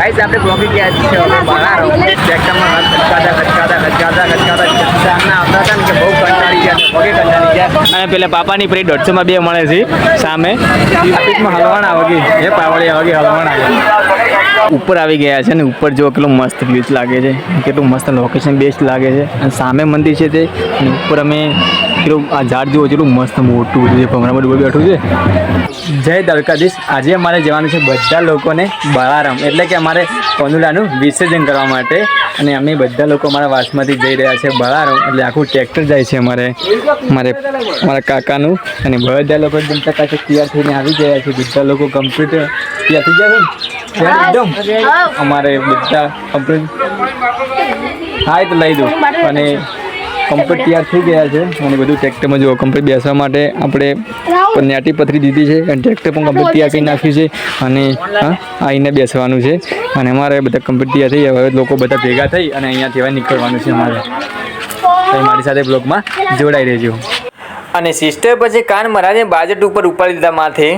Guys આપણે blogging ગયા છે હવે બહાર ટ્રેક્ટરમાં ખચકાતા સામના આવતા હતા ને કે બહુ કંટાળી ગયા વગે કંટાળી ગયા અને પેલા પાપાની ફ્રી 150 માં બે મળે છે સામે ટ્રાફિકમાં હલવાણા વગે એ પાવળિયા વગે હલવાણા ઉપર આવી ગયા છે ને ઉપર જો કેટલું મસ્ત વ્યૂ લાગે છે કેટલું મસ્ત લોકેશન બેસ્ટ લાગે છે અને સામે મંદિર છે તે અને ઉપર અમે કેટલું આ ઝાડ જેવું કેટલું મસ્ત મોટું છે ભમરા બધું બેઠું છે જય દ્વારકાધીશ આજે અમારે જવાનું છે બધા લોકોને બળારામ એટલે કે અમારે કોનુડાનું વિસર્જન કરવા માટે અને અમે બધા લોકો અમારા વાસમાંથી જઈ રહ્યા છે બળારામ એટલે આખું ટ્રેક્ટર જાય છે અમારા કાકાનું અને બધા લોકો એકદમ ચકાચક તૈયાર થઈને આવી ગયા છે બધા લોકો કમ્પ્લીટ તૈયાર થઈ ગયા છે એકદમ અમારે બધા કમ્પ્લીટ હા તો લઈ દો અને કમ્પ્લીટ તૈયાર થઈ ગયા છે અને બધું ટ્રેક્ટરમાં જો કમ્પ્લીટ બેસવા માટે આપણે નેટી પથરી દીધી છે અને ટ્રેક્ટર પણ કમ્પ્લીટ તૈયાર કરી નાખ્યું છે અને આવીને બેસવાનું છે અને અમારે બધા કમ્પ્લીટ તૈયાર થઈ ગયા હવે લોકો બધા ભેગા થઈ અને અહીંયાથી હવે નીકળવાનું છે અમારે મારી સાથે બ્લોગમાં જોડાઈ રહેજો અને સિસ્ટર પછી કાન મહારાજે બાજેટ ઉપર ઉપાડી દીધા માથે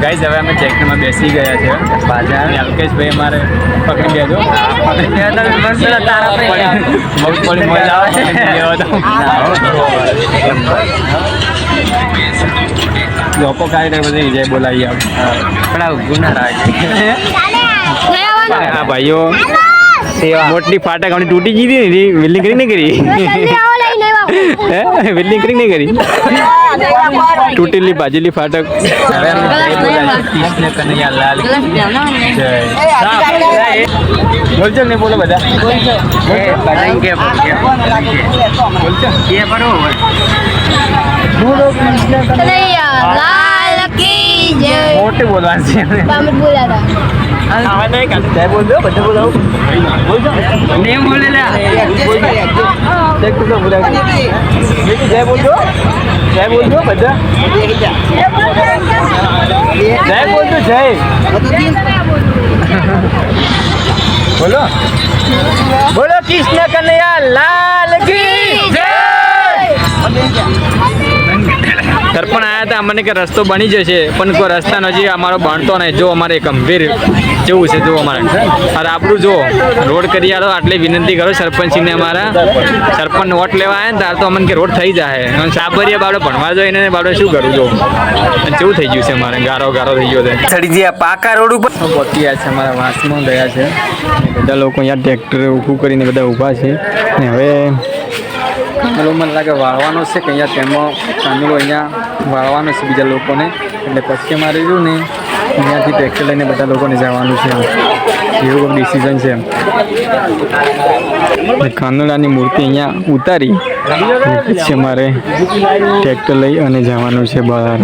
ગાઈઝ હવે અમે ટ્રેક્ટરમાં બેસી ગયા છે પાછા અલ્કેશભાઈ અમારે પકડી દેજો લોકો કાંઈ બધી જય બોલાવી આવે ગુના હા ભાઈઓ મોટલી ફાટક હમણાં તૂટી ગઈ હતી ને વેલ્ડિંગ કરી નહીં કરી વેલ્ડિંગ કરી નહીં કરી તૂટેલી બાજેલી ફાટક બોલજો ને બોલો બધા મોટે બોલવાનું છે બોલ દો બધા બોલાવો નહીં બોલે જય બોલજો બધા જય બોલજો જય બોલો બોલો કૃષ્ણ કનૈયા લાલ કી જય સરપંચ આવ્યા હતા અમને કે રસ્તો બની જશે પણ કોઈ રસ્તા નજીક અમારો બનતો નહીં જો અમારે ગંભીર જેવું છે જો અમારે અરે આપણું જો રોડ કરી આલો આટલી વિનંતી કરો સરપંચને અમારા સરપંચ વોટ લેવા આવ્યા ને તાર તો અમને કે રોડ થઈ જાય સાબરિયા બાબડે ભણવા જોઈએ એને બાબડે શું કરું જો કેવું થઈ ગયું છે અમારે ગારો થઈ ગયો છે ચડી ગયા પાકા રોડ ઉપર પહોંચી ગયા છે અમારા વાસમાં ગયા છે બધા લોકો અહીંયા ટ્રેક્ટર ઊભું કરીને બધા ઊભા છે ને હવે કામેલો મને લાગે વાળવાનો છે કે અહીંયા તેમાં કામેલો અહીંયા વાળવાનો છે બીજા લોકોને એટલે પછી અમારે રહ્યું ને અહીંયાથી ટ્રેક્ટર લઈને બધા લોકોને જવાનું છે એવું ડિસિઝન છે કાનુલાની મૂર્તિ અહીંયા ઉતારી પછી અમારે ટ્રેક્ટર લઈ અને જવાનું છે બહાર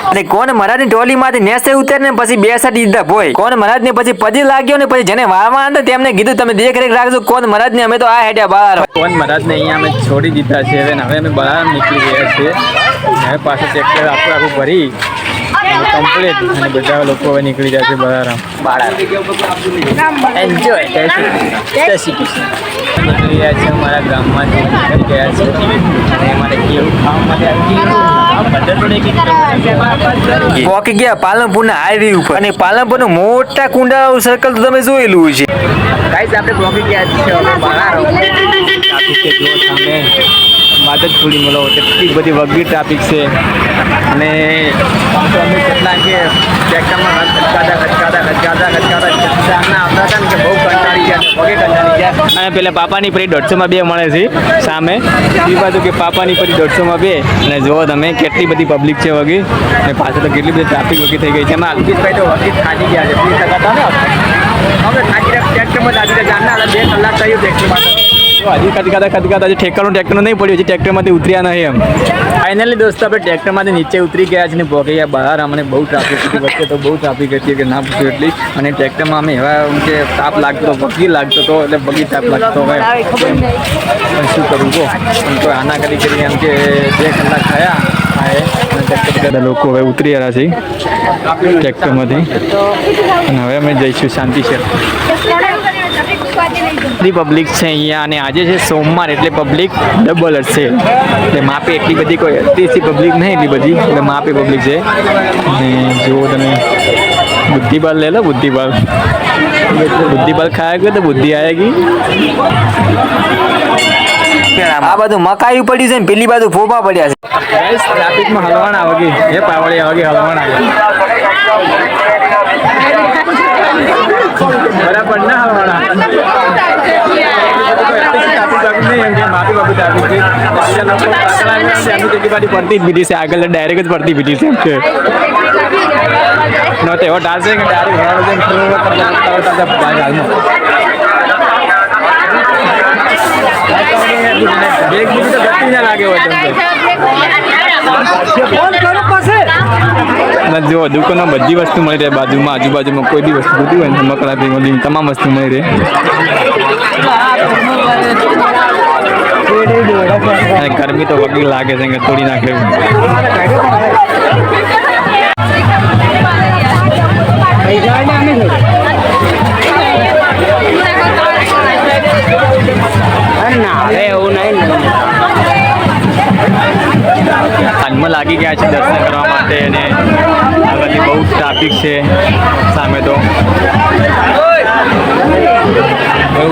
અને કોણ મહારાજ ની ટોલી માંથી નેસે ઉતર ને પછી બેસાડી દીધા ભોય કોણ મહારાજ ને પછી પજી લાગ્યો ને પછી જેને વાળવા હતા તેમને કીધું તમે દેખરેખ રાખજો કોણ મહારાજ ને અમે તો આ હેડ્યા બહાર કોણ મહારાજ ને અહીંયા અમે છોડી દીધા છે હવે અમે બહાર નીકળી ગયા છીએ હવે પાછું ટ્રેક્ટર આખું ભરી કમ્પ્લીટ અને બધા લોકો હવે નીકળી જાય છે બહાર એન્જોય જય શ્રી કૃષ્ણ ગયા છે અમારા ગામમાં ગયા છે અને અમારે કેવું ખાવા માટે પોકી ગયા પાલનપુરના હાઈવે ઉપર અને પાલનપુરનું મોટા કુંડા સર્કલ તો તમે જોયેલું છે ગાઈસ આપણે પોકી ગયા છે હવે બહાર માધવ થોડી મળો કેટલી બધી વગી ટ્રાફિક છે અને અમે કેટલા કે ટ્રેક્ટરમાં ખચકાતા સામના આવતા હતા ને કે બહુ કંટાળી ગયા વગે કંટાળી ગયા અને પેલા પાપાની ફરી 150 માં બે મળે છે સામે એ બાજુ કે પાપાની ફરી 150 માં બે અને જુઓ તમે કેટલી બધી પબ્લિક છે વગી અને પાછળ તો કેટલી બધી ટ્રાફિક વગી થઈ ગઈ છે એમાં અલ્કેશભાઈ તો વગી થાકી ગયા છે 30 ટકા હતા ને અમે થાકી રહ્યા ટ્રેક્ટરમાં દાદી જાણના 2 કલાક થયું ટ્રેક્ટરમાં હજી ખતકાતા હજી ટ્રેક્ટરનું નહીં પડ્યું હજી ટ્રેક્ટરમાંથી ઉતર્યા નહીં એમ ફાઇનલી દોસ્તો આપણે ટ્રેક્ટરમાંથી નીચે ઉતરી ગયા છે ને પહોંચી ગયા બહાર અમને બહુ ટ્રાફિક હતી વચ્ચે તો બહુ ટ્રાફિક હતી કે ના પૂછ્યું એટલી અને ટ્રેક્ટરમાં અમે એવા કે તાપ લાગતો બગી લાગતો હતો એટલે બગી તાપ લાગતો હોય શું કરવું કહો પણ તો આના કરી એમ કે 2 કલાક થયા બધા લોકો હવે ઉતરી રહ્યા છે ટ્રેક્ટરમાંથી અને હવે અમે જઈશું શાંતિ છે પબ્લિક છે અહીંયા અને આજે છે સોમવાર એટલે પબ્લિક ડબલ જ છે એટલે માપે એટલી બધી કોઈ અતિશી પબ્લિક નહીં એટલી બધી એટલે માપે પબ્લિક છે અને જુઓ તમે बुद्धि बल ले लो, बुद्धि बल खाएगा तो बुद्धि आएगी। આ બધું મકાઈ પડ્યું છે ને પેલી બાજુ ફોફા પડ્યા છે. गाइस ट्रैफिक में हलवाना होगी, ये पावड़ी होगी हलवाना बराबर ना हलवाना माफी बाबू ट्रैफिक की पड़ती बीडी से आगे डायरेक्ट पड़ती बीडी से नोते वो डांस देख भी तो गति ना लागे हो जो दुकान में बड़ी वस्तु मिली रहे बाजू में आजूबाजू में कोई भी वस्तु होती है मकड़ा तमाम वस्तु मिली रहे गर्मी तो वकील लागे थोड़ी नाखे હાલમાં લાગી ગયા છે દર્શન કરવા માટે અને આગળથી બહુ ટ્રાફિક છે સામે તો બહુ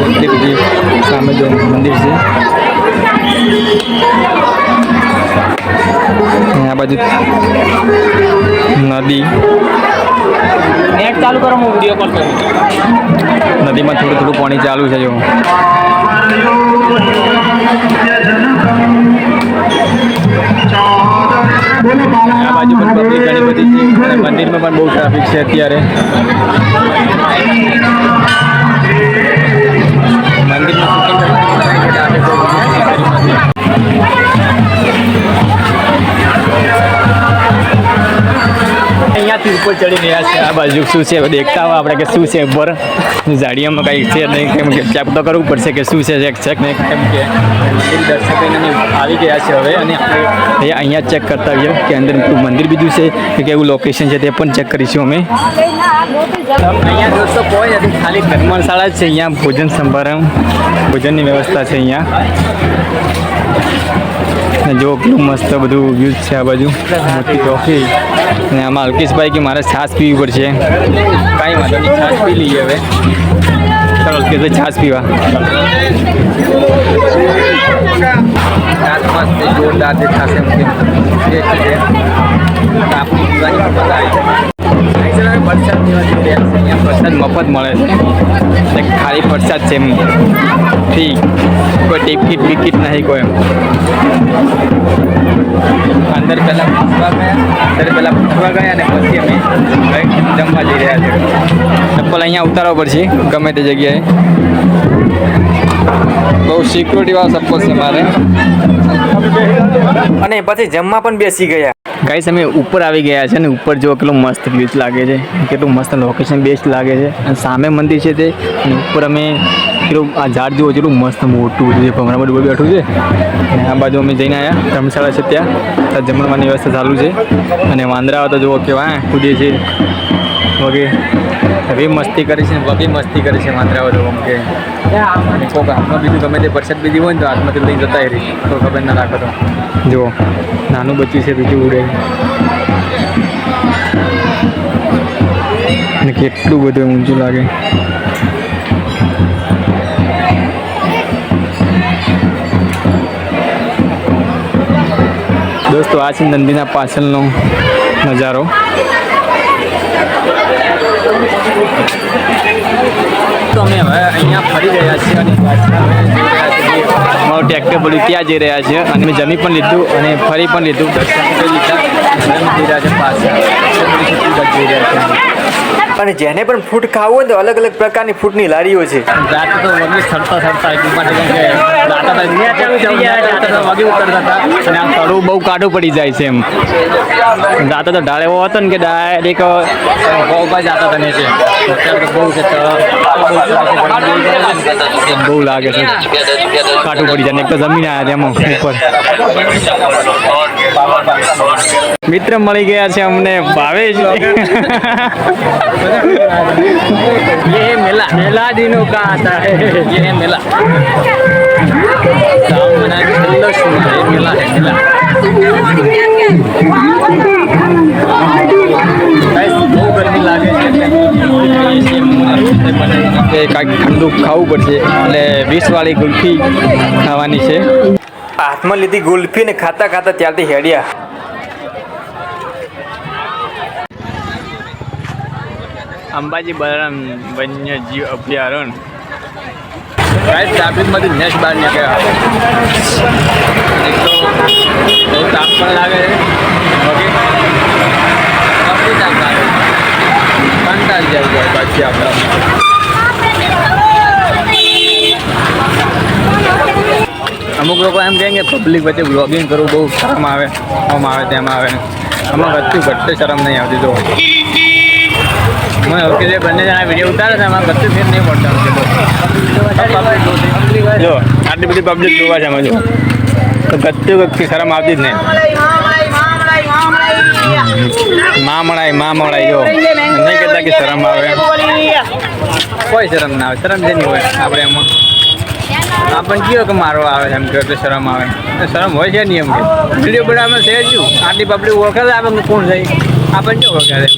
ટ્રાફિક છે સામે જો મંદિર છે આ બાજુ નદી નેટ ચાલુ કરો હું વિડીયો કોલ કરું નદીમાં થોડું થોડું પાણી ચાલુ છે જો આ બાજુ પણ પબ્લિક ઘણી બધી છે અને મંદિરમાં પણ બહુ ટ્રાફિક છે અત્યારે મંદિરમાં અહીંયાથી ઉપર ચડી રહ્યા છે આ બાજુ શું છે દેખતા હોય આપણે કે શું છે ઉપર ઝાડિયામાં કંઈ છે નહીં કેમ કે ચેક તો કરવું પડશે કે શું છે ચેક નહીં કેમ કે દર્શકોને આવી ગયા છે હવે અને આપણે અહીંયા ચેક કરતા હોઈએ કે અંદર મંદિર બીજું છે કે કેવું લોકેશન છે તે પણ ચેક કરીશું અમે અહીંયા દોસ્તો કોઈ નથી ખાલી ધર્મશાળા જ છે અહીંયા ભોજન સમારંભ ભોજનની વ્યવસ્થા છે અહીંયા જો કેટલું મસ્ત બધું વ્યૂઝ છે આ બાજુ મોટી ચોકી અને આમાં અલ્કેશભાઈ કે મારે છાશ પીવી પડશે કાંઈ વાંધો નહીં છાશ પી લઈએ હવે ચાલો અલ્કેશભાઈ છાશ પીવા મસ્ત જોરદાર દેખાશે આપણી પીવાની મજા આવી પ્રસાદ મફત મળે છે ખાલી પ્રસાદ છે એમ ફ્રી કોઈ ટિકિટ બિકિટ નહીં કોઈ અંદર પહેલાં પૂછવા ગયા અને પછી અમે જમવા જઈ રહ્યા છીએ ચપ્પલ અહીંયા ઉતારવા પડશે ગમે તે જગ્યાએ બહુ સિક્યુરિટીવાળા ચપ્પલ છે મારે અને પછી જમવા પણ બેસી ગયા. ગાઈસ અમે ઉપર આવી ગયા છે અને ઉપર જો કેટલું મસ્ત વ્યૂઝ લાગે છે કેટલું મસ્ત લોકેશન બેસ્ટ લાગે છે અને સામે મંદિર છે તે અને ઉપર અમે પેલું આ ઝાડ જેવું એટલું મસ્ત મોટું છે ભમરા બધું બેઠું છે અને આ બાજુ અમે જઈને આવ્યા ધર્મશાળા છે ત્યાં જમણવાની વ્યવસ્થા ચાલુ છે અને વાંદરાઓ તો જુઓ કેવા કૂદે છે વગેરે હવે મસ્તી કરી છે વગી મસ્તી કરી છે વાંદરાઓ તો કે અને કોક હાથમાં બીજું ગમે તે પરસાદ બીજી હોય ને તો હાથમાંથી લઈ જતા રહી તો ખબર ના રાખો તો જુઓ નાનું બચ્ચું છે બીજું ઉડે અને કેટલું બધું ઊંચું લાગે દોસ્તો આ છે નંદીના પાછળનો નજારો તો અમે હવે અહીંયા ફરી રહ્યા છીએ અને અમારું ટ્રેક્ટર બધું ત્યાં જઈ રહ્યા છે અને મેં જમી પણ લીધું અને ફરી પણ લીધું દર્શન કરી લીધા જઈ રહ્યા છે પાછળ જઈ રહ્યા છે અને જેને પણ ફૂડ ખાવું હોય તો અલગ અલગ પ્રકારની ફૂડની લારીઓ છે. રાતે તો વગી સરતા એટલું માટે કેમ કે વગી ઉતરતા હતા અને આ તળું બહુ કાઢું પડી જાય છે એમ રાતે તો ઢાળ એવો હતો ને કે ડાયરેક્ટ બહુ જતા હતા નીચે અત્યારે તો બહુ છે બહુ લાગે છે કાઢું પડી જાય ને એક તો જમીન આવ્યા તેમાં ઉપર મિત્ર મળી ગયા છે અમને ભાવેશ ये मेला मेला दिनों का आता है ये मेला सामने मेला है मेला બહુ ગરમી લાગે છે કાંઈક ઠંડુ ખાવું પડશે એટલે 20વાળી ગુલ્ફી ખાવાની છે. હાથમાં લીધી ગુલ્ફી ને ખાતા ખાતા ત્યારથી હેડ્યા. અંબાજી બલરામ વન્યજીવ અભયારણ્ય ટ્રાફિકમાંથી નેક્સ્ટ બહાર નીકળ્યા. એક તો બહુ તાપ પણ લાગે છે ઓકે કંટાળી જાય પાછી આપણે. અમુક લોકો એમ કહે કે પબ્લિક વચ્ચે બ્લોગિંગ કરવું બહુ શરમ આવે, આમ આવે તેમ આવે. આમાં ઘટે શરમ નહીં આવતી. તો મને ઓકે જે બંને જણા વિડીયો ઉતારે છે એમાં કશું ફેર નહીં પડતા. જો આટલી બધી પબ્લિક જોવા છે અમે જો તો કચ્યું વખતે શરમ આવતી જ નહીં. માં મળાય જો નહીં કહેતા કે શરમ આવે, કોઈ શરમ ના આવે. શરમ જે નહીં હોય આપણે એમાં આપણને કયો કે મારવા આવે એમ કે એટલે શરમ આવે. શરમ હોય છે નહીં એમ કે વિડીયો બનાવવામાં છે જ આટલી પબ્લિક ઓળખે આપણને કોણ થાય આપણને શું ઓળખે આપણે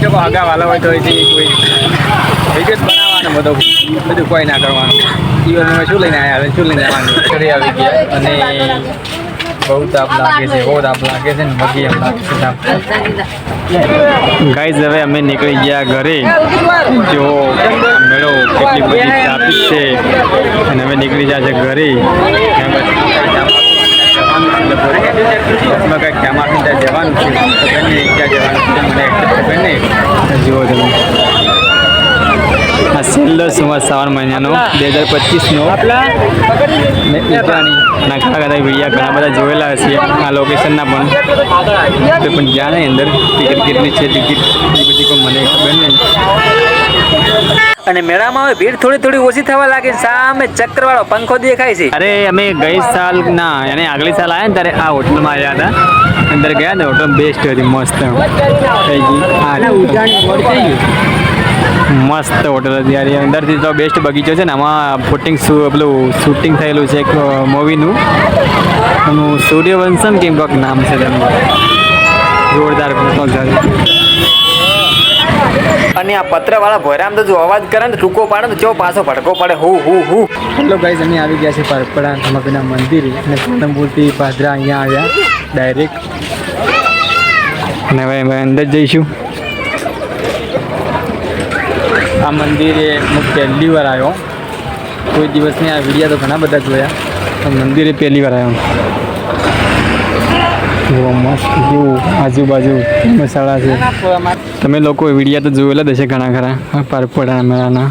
જો આગા વાલા હોય તો એથી કોઈ વિડીયો બનાવવાનો બધું કોઈ ના કરવાનું. જીવનમાં શું લઈને આવ્યા શું લઈને આવવાનું ઘરે આવી ગયા અને બહુ તાપ લાગે છે, બહુ તાપ લાગે છે ને મગી એમ લાગે છે તાપ. ગાઈઝ હવે અમે નીકળી ગયા ઘરે. જો મેળો કેટલી બધી ટ્રાફિક છે અને અમે નીકળી ગયા છે ઘરે. બસમાં કંઈક જવાનું છે તો બંને ક્યાં જવાનું છે મને ખબર નહીં. જુઓ તમે આ છેલ્લો સોમવાર શ્રાવણ મહિનાનો 2025નો ઉત્તરાયણી અને ઘણા વિડીયા ઘણા બધા જોયેલા હશે આ લોકેશનના પણ જ્યાં નહીં અંદર ટિકિટ કેટલી છે ટિકિટ એ બધી કોઈ મને ખબર નહીં. અને મેળામાં હવે ભીડ થોડી ઓછી થવા લાગે. સામે ચક્રવાળો પંખો દેખાય છે. અરે અમે ગઈ સાલ ના એને આગલી સાલ આવ્યા ને ત્યારે આ હોટલમાં આવ્યા હતા. અંદર ગયા ને હોટલ બેસ્ટ હતી, મસ્ત થઈ ગઈ. મસ્ત હોટલ હતી યાર. અંદરથી તો બેસ્ટ બગીચો છે ને આમાં પેલું શૂટિંગ થયેલું છે એક મૂવીનું એનું સૂર્યવંશમ કેમ કંઈક નામ છે તેમનું. જોરદાર અને આ પત્રવાળા ભોયરામ તો જો અવાજ કરે ને ટૂંકો પાડે તો ચો પાછો ભડકો પડે હું. હેલો ગાઈઝ, અમે આવી ગયા છે પરપડા રમાપીના મંદિરે અને પાલનપુરથી પાદરા અહીંયા આવ્યા ડાયરેક્ટ. અને હવે અંદર જઈશું. આ મંદિરે હું પહેલી વાર આવ્યો. કોઈ દિવસની આ વિડીયા તો ઘણા બધા જોયા પણ મંદિરે પહેલી વાર આવ્યો. મસ્ત જેવું આજુબાજુ મસાલા છે. તમે લોકો વિડીયા તો જોયેલા જ હશે ઘણા ખરા પરપડા મેળાના.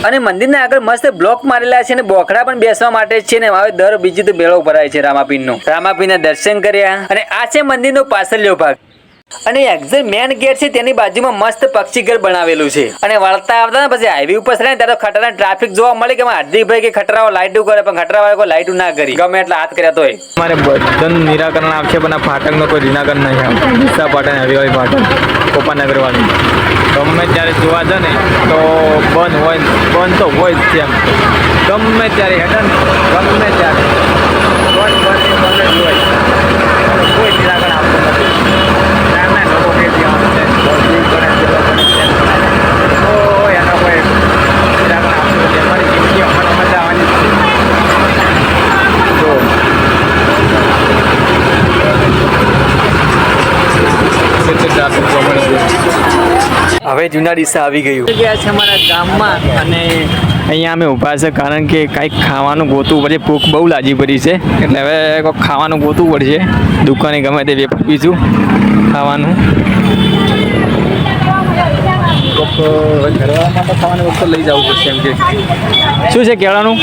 અને મંદિરના આગળ મસ્ત બ્લોક મારેલા છે અને બોખડા પણ બેસવા માટે છે ને હવે દર બીજી તો મેળો ભરાય છે રામાપીરનો. રામાપીરના દર્શન કર્યા અને આ છે મંદિરનો પાછળનો ભાગ. અને એક્ઝેક્ટ મેન ગેટ છે તેની બાજુમાં મસ્ત પક્ષી ઘર બનાવેલું છે. અને વળતા આવતા ને પછી હાઈવે ઉપર છે ને ત્યારે ખતરાની ટ્રાફિક જોવા મળે કે હાર્દિકભાઈ કે ખતરાઓ લાઈટું કરે પણ ખતરાવાળા કોઈ લાઈટું ના કરી ગમે એટલા હાથ કર્યા તોય. અમારે બધાનું નિરાકરણ આવશે પણ આ ફાટકનો કોઈ નિરાકરણ નહીં આવે. દિશા પાટણ હરિવાળી ફાટક કોપાનગર વાળી ગમે ત્યારે જોવા જાય ને તો બંધ તો હોય જ છે એમ. ગમે ત્યારે હેઠળ ગમે ત્યારે બંધ જ હોય. કોઈ નિરાકરણ આપતું નથી. લોકો કે એના કોઈ નિરાકરણ આપતું નથી. અમારી જિંદગી અમારે મજા આવવાની તો હવે જૂના ડીસા આવી ગયું ગયા છે અમારા ગામમાં અને અહીંયા અમે ઊભા છે કારણ કે કાંઈક ખાવાનું ગોતવું પડશે. ભૂખ બહુ લાગી પડી છે એટલે હવે કંઈક ખાવાનું ગોતવું પડશે. દુકાને ગમે તે વેપાર પીશું ખાવાનું. ઘરવા માટે ખાવાનું વસ્તુ લઈ જવું પડશે એમ કે. શું છે કેળાનું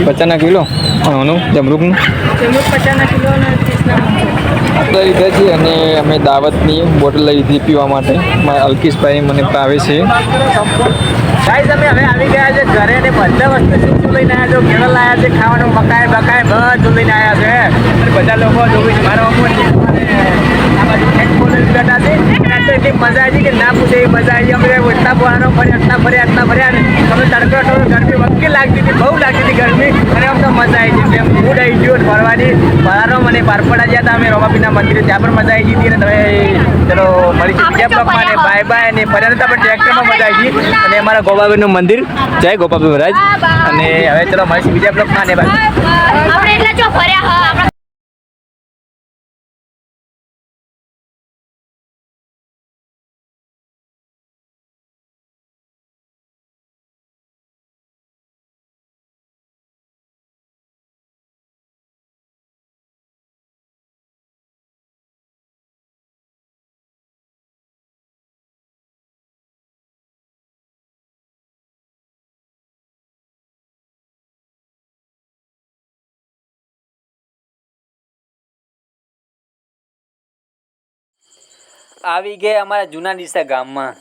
50 કિલો આનું જમરૂકનું આપણે લીધા છીએ. અને અમે દાવતની બોટલ લઈ લીધી પીવા માટે. મારા અલ્કેશભાઈ મને ભાવે છે ગાઈસ અમે હવે આવી ગયા છે ઘરે અને બધા વસ્તુ શું શું લઈને આવ્યા છો કેળા લાયા છે ખાવાનું મકાઈ બકાઈ બધું લઈને આવ્યા છે અને બધા લોકો જોવી છે મારો અમો છે આ બાજુ ટેક કોલેજ બેઠા છે અને તો એટલી મજા આવી કે ના પૂછે એવી મજા આવી અમે એટલા બહારો ફર્યા ને અમે તડકો ગરમી વખતે લાગતી હતી બહુ લાગતી હતી ગરમી અને આમ તો મજા આવી ગઈ એમ મૂડ આવી ગયો ફરવાની બહારો મને પારપડા ગયા હતા અમે રોમાપીના મંદિરે ત્યાં પણ મજા આવી ગઈ હતી અને તમે ચલો મળીશું બીજા બ્લોગમાં ને બાય બાય ને ફર્યા હતા પણ ટ્રેક્ટરમાં મજા આવી ગઈ અને અમારા ગોપાબેનનું મંદિર જય ગોપાબેન મહારાજ અને હવે ચલો મળીશું બીજા બ્લોગમાં ને બાય આપણે એટલે જો ફર્યા હા આપણે આવી ગયા અમારા જૂના ડીસા ગામમાં